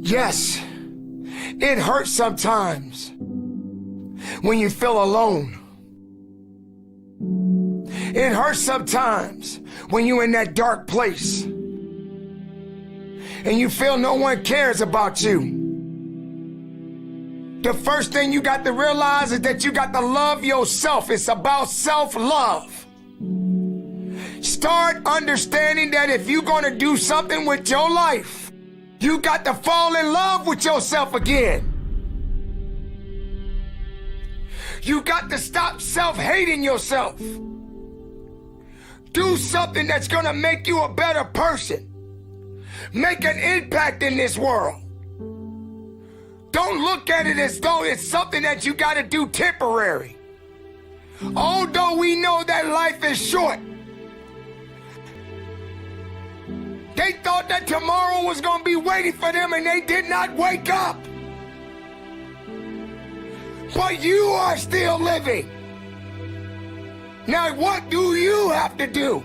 Yes, it hurts sometimes when you feel alone. It hurts sometimes when you're in that dark place and you feel no one cares about you. The first thing you got to realize is that you got to love yourself. It's about self-love. Start understanding that if you're going to do something with your life, you got to fall in love with yourself again. You got to stop self-hating yourself. Do something that's going to make you a better person. Make an impact in this world. Don't look at it as though it's something that you got to do temporary. Although we know that life is short, they thought that tomorrow was going to be waiting for them and they did not wake up. But you are still living. Now what do you have to do?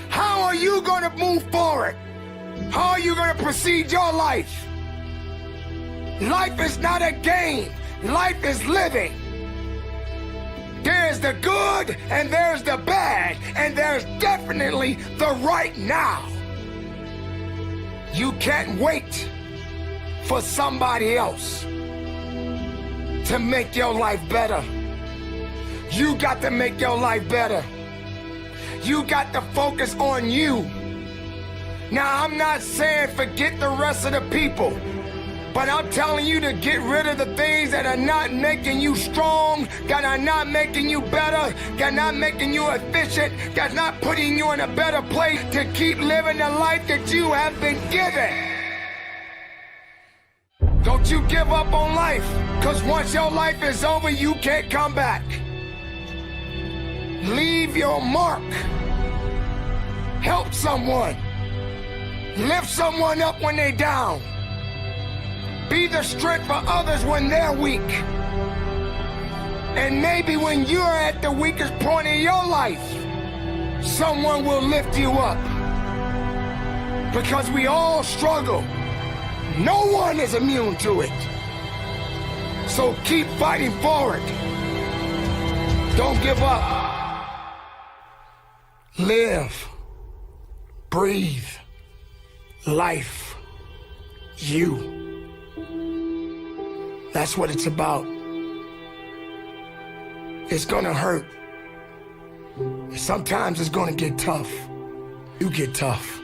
How are you going to move forward? How are you going to proceed your life? Life is not a game. Life is living. There's the good and there's the bad, and there's definitely the right now. You can't wait for somebody else to make your life better. You got to make your life better. You got to focus on you. Now, I'm not saying forget the rest of the people, but I'm telling you to get rid of the things that are not making you strong, that are not making you better, that are not making you efficient, that's not putting you in a better place to keep living the life that you have been given. Don't you give up on life, because once your life is over, you can't come back. Leave your mark. Help someone. Lift someone up when they're down. Be the strength for others when they're weak. And maybe when you're at the weakest point in your life, someone will lift you up. Because we all struggle. No one is immune to it. So keep fighting forward. Don't give up. Live. Breathe. Life. You. That's what it's about. It's gonna hurt. Sometimes it's gonna get tough. You get tough.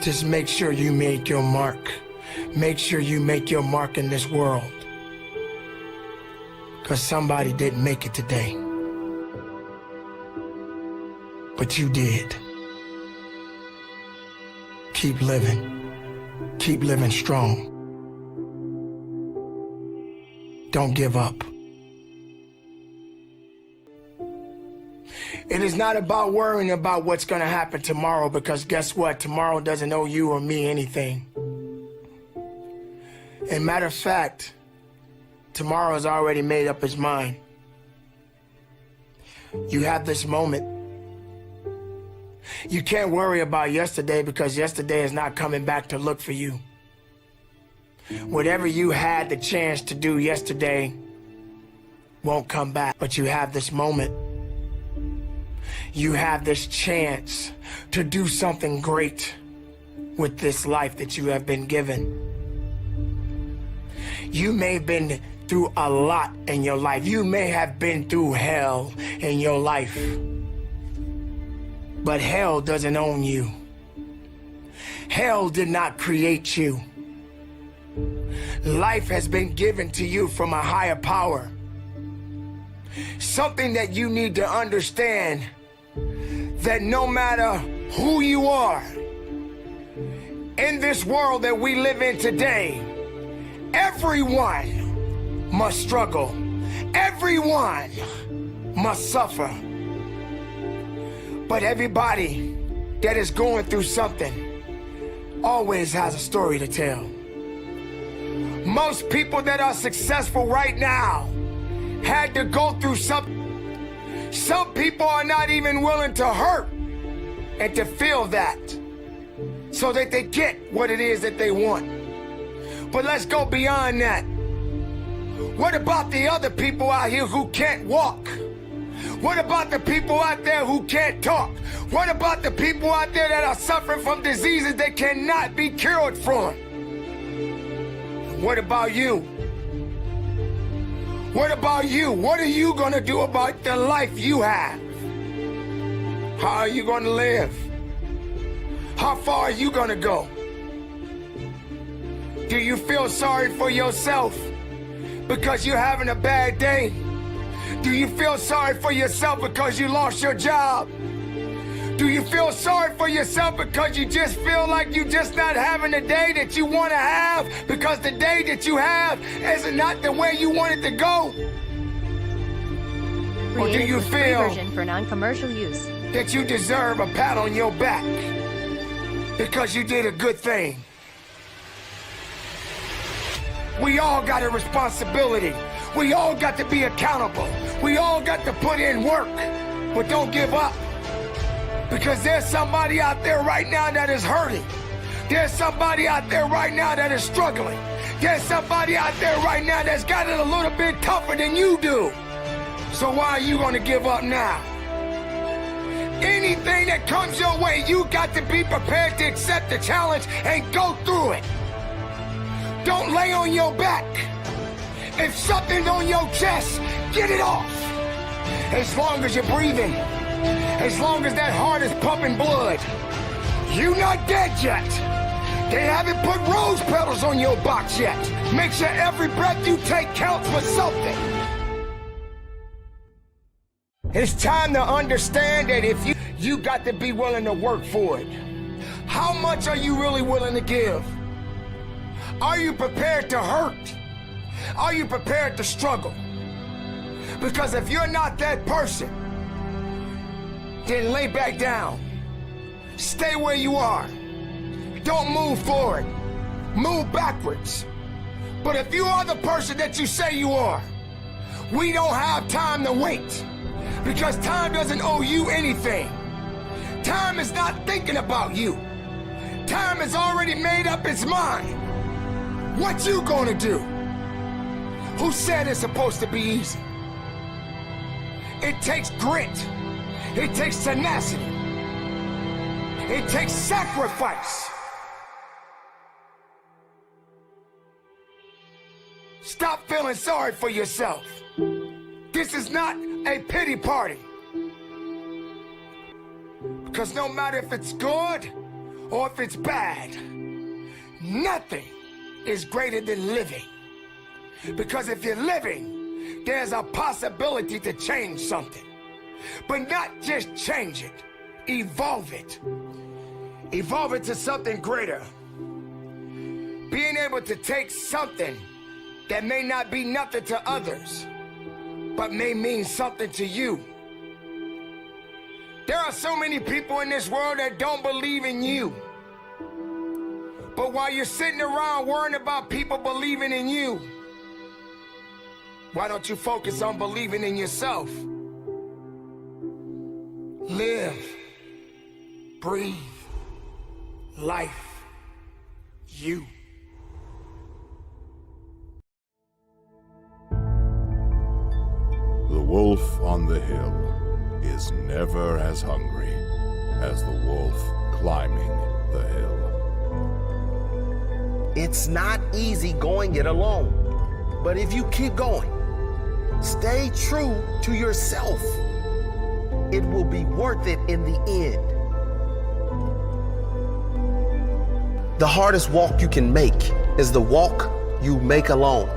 Just make sure you make your mark. Make sure you make your mark in this world. Because somebody didn't make it today. But you did. Keep living. Keep living strong. Don't give up. It is not about worrying about what's going to happen tomorrow, because guess what? Tomorrow doesn't owe you or me anything. And matter of fact, tomorrow has already made up its mind. You have this moment. You can't worry about yesterday, because yesterday is not coming back to look for you. Whatever you had the chance to do yesterday won't come back, but you have this moment. You have this chance to do something great with this life that you have been given. You may have been through a lot in your life. You may have been through hell in your life. But hell doesn't own you. Hell did not create you. Life has been given to you from a higher power. Something that you need to understand, that no matter who you are, in this world that we live in today, everyone must struggle. Everyone must suffer. But everybody that is going through something always has a story to tell. Most people that are successful right now had to go through something. Some people are not even willing to hurt and to feel that. so that they get what it is that they want. But let's go beyond that. What about the other people out here who can't walk? What about the people out there who can't talk? What about the people out there that are suffering from diseases that cannot be cured from? What about you? What about you? What are you going to do about the life you have? How are you going to live? How far are you going to go? Do you feel sorry for yourself because you're having a bad day? Do you feel sorry for yourself because you lost your job? Do you feel sorry for yourself because you just feel like you're just not having the day that you want to have because the day that you have is not the way you want it to go? Or do you feel for non-commercial use that you deserve a pat on your back because you did a good thing? We all got a responsibility. We all got to be accountable. We all got to put in work, but don't give up. Because there's somebody out there right now that is hurting. There's somebody out there right now that is struggling. There's somebody out there right now that's got it a little bit tougher than you do. So why are you going to give up now? Anything that comes your way, you got to be prepared to accept the challenge and go through it. Don't lay on your back. If something's on your chest, get it off. As long as you're breathing, as long as that heart is pumping blood, you're not dead yet. They haven't put rose petals on your box yet. Make sure every breath you take counts for something. It's time to understand that if you got to be willing to work for it. How much are you really willing to give? Are you prepared to hurt? Are you prepared to struggle? Because if you're not that person, then lay back down. Stay where you are. Don't move forward. Move backwards. But if you are the person that you say you are, we don't have time to wait. Because time doesn't owe you anything. Time is not thinking about you. Time has already made up its mind. What you gonna do? Who said it's supposed to be easy? It takes grit. It takes tenacity. It takes sacrifice. Stop feeling sorry for yourself. This is not a pity party. Because no matter if it's good or if it's bad, nothing is greater than living. Because if you're living, there's a possibility to change something. But not just change it, evolve it. Evolve it to something greater. Being able to take something that may not be nothing to others, but may mean something to you. There are so many people in this world that don't believe in you. But while you're sitting around worrying about people believing in you, why don't you focus on believing in yourself? Live, breathe, life, you. The wolf on the hill is never as hungry as the wolf climbing the hill. It's not easy going it alone, but if you keep going, stay true to yourself, it will be worth it in the end. The hardest walk you can make is the walk you make alone.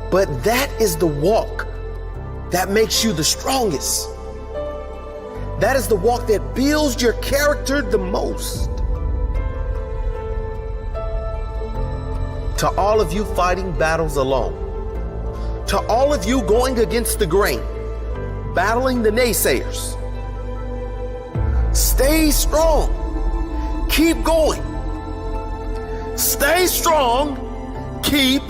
But that is the walk that makes you the strongest. That is the walk that builds your character the most. To all of you fighting battles alone, to all of you going against the grain, battling the naysayers, stay strong. Keep going. Stay strong. Keep.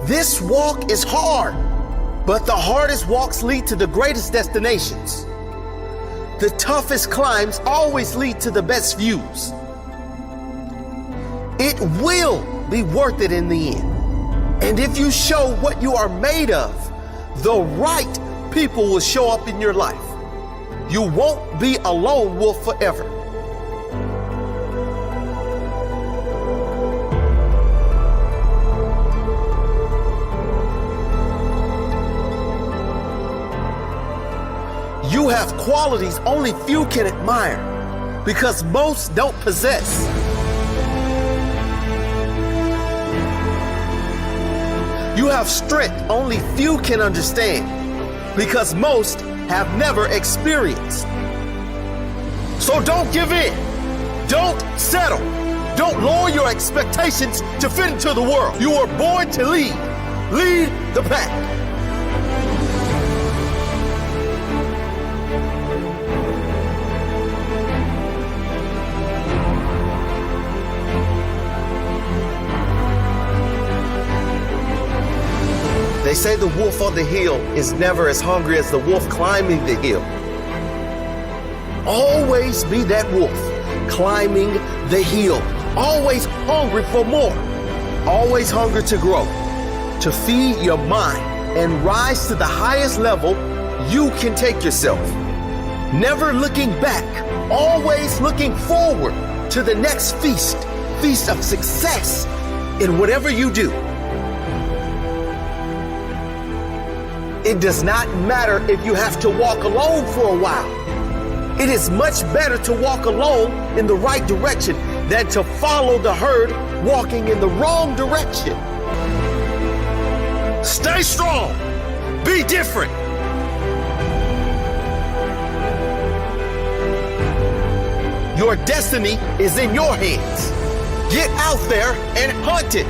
This walk is hard, but the hardest walks lead to the greatest destinations. The toughest climbs always lead to the best views. It will be worth it in the end. And if you show what you are made of, the right people will show up in your life. You won't be a lone wolf forever. You have qualities only few can admire because most don't possess. You have strength only few can understand because most have never experienced. So don't give in. Don't settle. Don't lower your expectations to fit into the world. You were born to lead. Lead the pack. They say the wolf on the hill is never as hungry as the wolf climbing the hill. Always be that wolf climbing the hill. Always hungry for more. Always hungry to grow, to feed your mind and rise to the highest level you can take yourself. Never looking back, always looking forward to the next feast of success in whatever you do. It does not matter if you have to walk alone for a while. It is much better to walk alone in the right direction than to follow the herd walking in the wrong direction. Stay strong. Be different. Your destiny is in your hands. Get out there and hunt it.